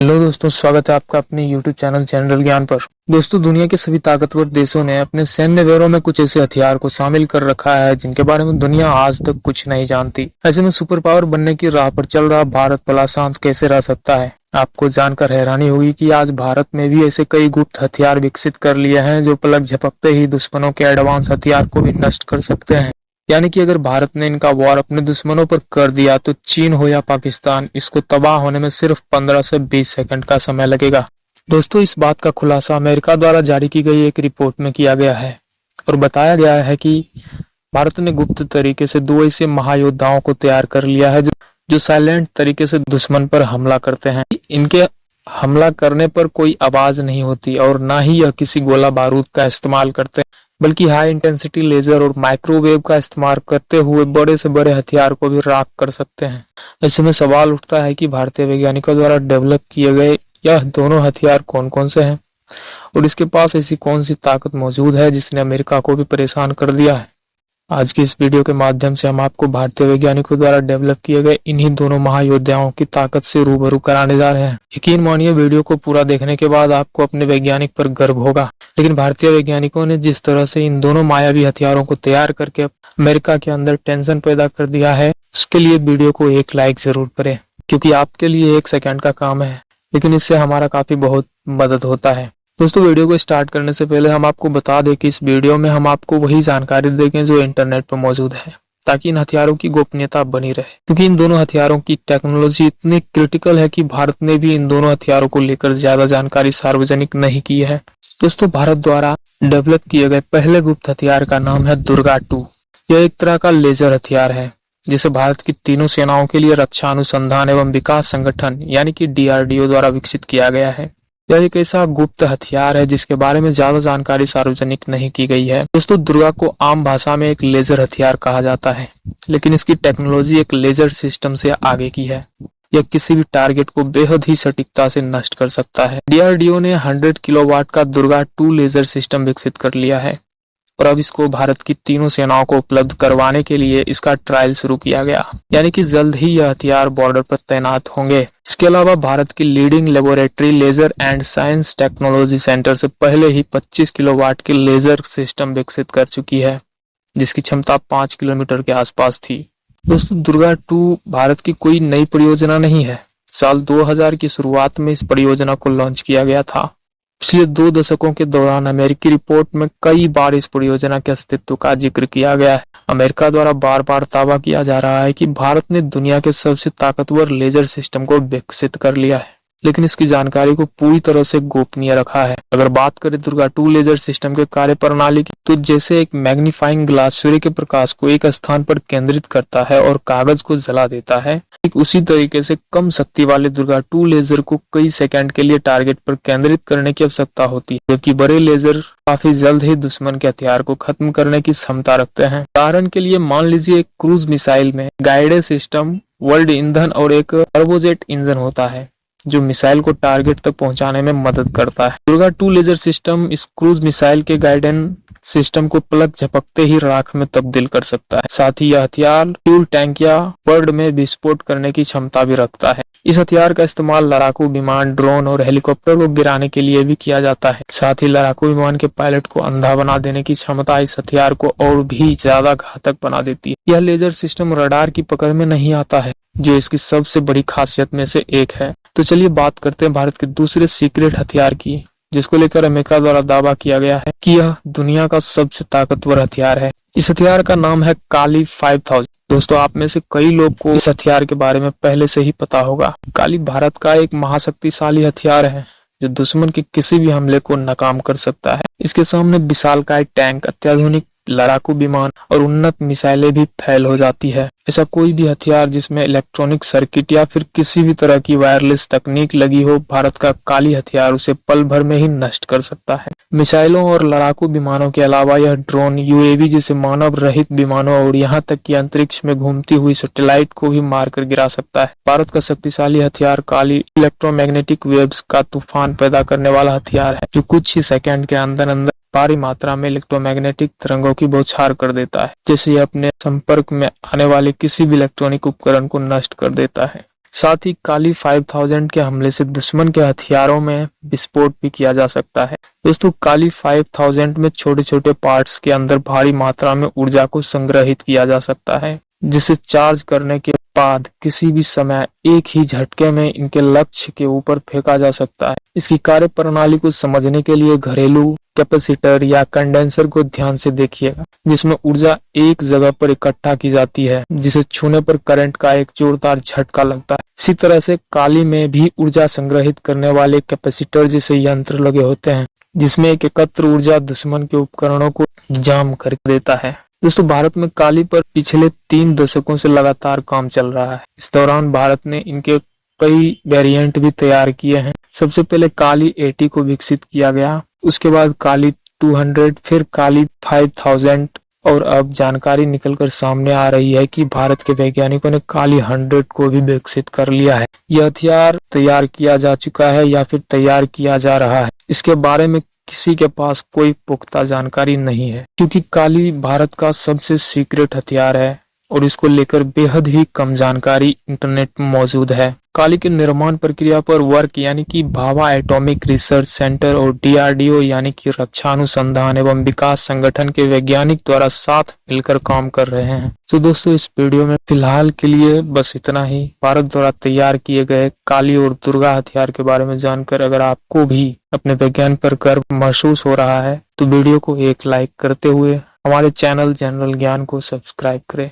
Hello दोस्तों, स्वागत है आपका अपने YouTube चैनल जनरल ज्ञान पर। दोस्तों, दुनिया के सभी ताकतवर देशों ने अपने सैन्य ब्यूरो में कुछ ऐसे हथियार को शामिल कर रखा है जिनके बारे में दुनिया आज तक कुछ नहीं जानती। ऐसे में सुपर पावर बनने की राह पर चल रहा भारत भला शांत कैसे रह सकता है? आपको जानकर हैरानी होगी कि आज भारत में भी ऐसे कई गुप्त हथियार विकसित कर लिए हैं जो पलक झपकते ही दुश्मनों के एडवांस हथियार को भी नष्ट कर सकते हैं। यानी कि अगर भारत ने इनका वार अपने दुश्मनों पर कर दिया तो चीन हो या पाकिस्तान, इसको तबाह होने में सिर्फ 15 से 20 सेकंड का समय लगेगा। दोस्तों, इस बात का खुलासा अमेरिका द्वारा जारी की गई एक रिपोर्ट में किया गया है और बताया गया है कि भारत ने गुप्त तरीके से 2 ऐसे महायोद्धाओं को तैयार कर लिया है जो साइलेंट तरीके से दुश्मन पर हमला करते हैं। इनके हमला करने पर कोई आवाज नहीं होती और ना ही यह किसी गोला बारूद का इस्तेमाल करते हैं, बल्कि हाई इंटेंसिटी लेजर और माइक्रोवेव का इस्तेमाल करते हुए बड़े से बड़े हथियार को भी राख कर सकते हैं। ऐसे में सवाल उठता है कि भारतीय वैज्ञानिकों द्वारा डेवलप किए गए यह दोनों हथियार कौन कौन से हैं और इसके पास ऐसी कौन सी ताकत मौजूद है जिसने अमेरिका को भी परेशान कर दिया है। आज की इस वीडियो के माध्यम से हम आपको भारतीय वैज्ञानिकों द्वारा डेवलप किए गए इन्हीं दोनों महायोद्धाओं की ताकत से रूबरू कराने जा रहे हैं। यकीन मानिए, वीडियो को पूरा देखने के बाद आपको अपने वैज्ञानिक पर गर्व होगा। लेकिन भारतीय वैज्ञानिकों ने जिस तरह से इन दोनों मायावी हथियारों को तैयार करके अमेरिका के अंदर टेंशन पैदा कर दिया है, उसके लिए वीडियो को एक लाइक जरूर करें, क्योंकि आपके लिए 1 सेकंड का काम है, लेकिन इससे हमारा काफी बहुत मदद होता है। दोस्तों, वीडियो को स्टार्ट करने से पहले हम आपको बता दें कि इस वीडियो में हम आपको वही जानकारी देंगे जो इंटरनेट पर मौजूद है, ताकि इन हथियारों की गोपनीयता बनी रहे, क्योंकि इन दोनों हथियारों की टेक्नोलॉजी इतनी क्रिटिकल है कि भारत ने भी इन दोनों हथियारों को लेकर ज्यादा जानकारी सार्वजनिक नहीं की है। दोस्तों, भारत द्वारा डेवलप किए गए पहले गुप्त हथियार का नाम है दुर्गा 2। यह एक तरह का लेजर हथियार है जिसे भारत की तीनों सेनाओं के लिए रक्षा अनुसंधान एवं विकास संगठन यानी कि DRDO द्वारा विकसित किया गया है। यह एक ऐसा गुप्त हथियार है जिसके बारे में ज्यादा जानकारी सार्वजनिक नहीं की गई है। दोस्तों, दुर्गा को आम भाषा में एक लेजर हथियार कहा जाता है, लेकिन इसकी टेक्नोलॉजी एक लेजर सिस्टम से आगे की है। यह किसी भी टारगेट को बेहद ही सटीकता से नष्ट कर सकता है। DRDO ने 100 किलोवाट का दुर्गा 2 लेजर सिस्टम विकसित कर लिया है और अब इसको भारत की तीनों सेनाओं को उपलब्ध करवाने के लिए इसका ट्रायल शुरू किया गया, यानी कि जल्द ही यह हथियार बॉर्डर पर तैनात होंगे। इसके अलावा भारत की leading laboratory laser and science technology centre से पहले ही 25 किलोवाट की लेजर सिस्टम विकसित कर चुकी है, जिसकी क्षमता 5 किलोमीटर के आसपास थी। दोस्तों, दुर्गा 2 भारत की कोई नई परियोजना नहीं है। साल 2000 की शुरुआत में इस परियोजना को लॉन्च किया गया था। पिछले 2 दशकों के दौरान अमेरिकी रिपोर्ट में कई बार इस परियोजना के अस्तित्व का जिक्र किया गया है। अमेरिका द्वारा बार बार दावा किया जा रहा है कि भारत ने दुनिया के सबसे ताकतवर लेजर सिस्टम को विकसित कर लिया है, लेकिन इसकी जानकारी को पूरी तरह से गोपनीय रखा है। अगर बात करें दुर्गा 2 लेजर सिस्टम के कार्य प्रणाली की, तो जैसे एक मैग्नीफाइंग ग्लास सूर्य के प्रकाश को एक स्थान पर केंद्रित करता है और कागज को जला देता है, ठीक उसी तरीके से कम शक्ति वाले दुर्गा 2 लेजर को कई सेकंड के लिए टारगेट पर केंद्रित करने की आवश्यकता होती है, जबकि बड़े लेजर काफी जल्द ही दुश्मन के हथियार को खत्म करने की क्षमता रखते हैं। उदाहरण के लिए मान लीजिए एक क्रूज मिसाइल में गाइडेड सिस्टम, वर्ल्ड ईंधन और एक टर्बोजेट इंजन होता है जो मिसाइल को टारगेट तक पहुंचाने में मदद करता है। दुर्गा 2 लेजर सिस्टम इस क्रूज मिसाइल के गाइडेंस सिस्टम को पलक झपकते ही राख में तब्दील कर सकता है। साथ ही यह हथियार फ्यूल टैंक या वर्ल्ड में विस्फोट करने की क्षमता भी रखता है। इस हथियार का इस्तेमाल लड़ाकू विमान, ड्रोन और हेलीकॉप्टर को गिराने के लिए भी किया जाता है। साथ ही लड़ाकू विमान के पायलट को अंधा बना देने की क्षमता इस हथियार को और भी ज्यादा घातक बना देती है। यह लेजर सिस्टम रडार की पकड़ में नहीं आता है, जो इसकी सबसे बड़ी खासियत में से एक है। तो चलिए बात करते हैं भारत के दूसरे सीक्रेट हथियार की, जिसको लेकर अमेरिका द्वारा दावा किया गया है कि यह दुनिया का सबसे ताकतवर हथियार है। इस हथियार का नाम है काली 5000। दोस्तों, आप में से कई लोग को इस हथियार के बारे में पहले से ही पता होगा। काली भारत का एक महाशक्तिशाली हथियार है जो दुश्मन के किसी भी हमले को नाकाम कर सकता है। इसके सामने विशालकाय टैंक, अत्याधुनिक लड़ाकू विमान और उन्नत मिसाइलें भी फैल हो जाती है। ऐसा कोई भी हथियार जिसमें इलेक्ट्रॉनिक सर्किट या फिर किसी भी तरह की वायरलेस तकनीक लगी हो, भारत का काली हथियार उसे पल भर में ही नष्ट कर सकता है। मिसाइलों और लड़ाकू विमानों के अलावा यह ड्रोन, UAV जैसे मानव रहित विमानों और यहाँ तक कि अंतरिक्ष में घूमती हुई सैटेलाइट को भी मारकर गिरा सकता है। भारत का शक्तिशाली हथियार काली इलेक्ट्रोमैग्नेटिक वेव्स का तूफान पैदा करने वाला हथियार है, जो कुछ ही सेकंड के अंदर अंदर भारी मात्रा में इलेक्ट्रोमैग्नेटिक तरंगों की बौछार कर देता है, जैसे ये अपने संपर्क में आने वाले किसी भी इलेक्ट्रॉनिक उपकरण को नष्ट कर देता है। साथ ही काली 5000 के हमले से दुश्मन के हथियारों में विस्फोट भी किया जा सकता है। दोस्तों, काली 5000 में छोटे छोटे पार्ट्स के अंदर भारी मात्रा में ऊर्जा को संग्रहित किया जा सकता है, जिसे चार्ज करने के बाद किसी भी समय एक ही झटके में इनके लक्ष्य के ऊपर फेंका जा सकता है। इसकी कार्य प्रणाली को समझने के लिए घरेलू कैपेसिटर या कंडेंसर को ध्यान से देखिएगा, जिसमें ऊर्जा एक जगह पर इकट्ठा की जाती है, जिसे छूने पर करंट का एक जोरदार झटका लगता है। इसी तरह से काली में भी ऊर्जा संग्रहित करने वाले कैपेसिटर जैसे यंत्र लगे होते हैं, जिसमें एक एकत्र ऊर्जा दुश्मन के उपकरणों को जाम कर देता है। दोस्तों, भारत में काली पर पिछले 3 दशकों से लगातार काम चल रहा है। इस दौरान भारत ने इनके कई वेरिएंट भी तैयार किए हैं। सबसे पहले काली 80 को विकसित किया गया, उसके बाद काली 200, फिर काली 5000 और अब जानकारी निकलकर सामने आ रही है कि भारत के वैज्ञानिकों ने काली 100 को भी विकसित कर लिया है। यह हथियार तैयार किया जा चुका है या फिर तैयार किया जा रहा है। इसके बारे में किसी के पास कोई पुख्ता जानकारी नहीं है, क्योंकि काली भारत का सबसे सीक्रेट हथियार है और इसको लेकर बेहद ही कम जानकारी इंटरनेट में मौजूद है। काली के निर्माण प्रक्रिया पर वर्क यानी कि भाभा एटॉमिक रिसर्च सेंटर और DRDO यानी कि रक्षा अनुसंधान एवं विकास संगठन के वैज्ञानिक द्वारा साथ मिलकर काम कर रहे हैं। तो दोस्तों, इस वीडियो में फिलहाल के लिए बस इतना ही। भारत द्वारा तैयार किए गए काली और दुर्गा हथियार के बारे में जानकर अगर आपको भी अपने विज्ञान पर गर्व महसूस हो रहा है तो वीडियो को एक लाइक करते हुए हमारे चैनल जनरल ज्ञान को सब्सक्राइब करें।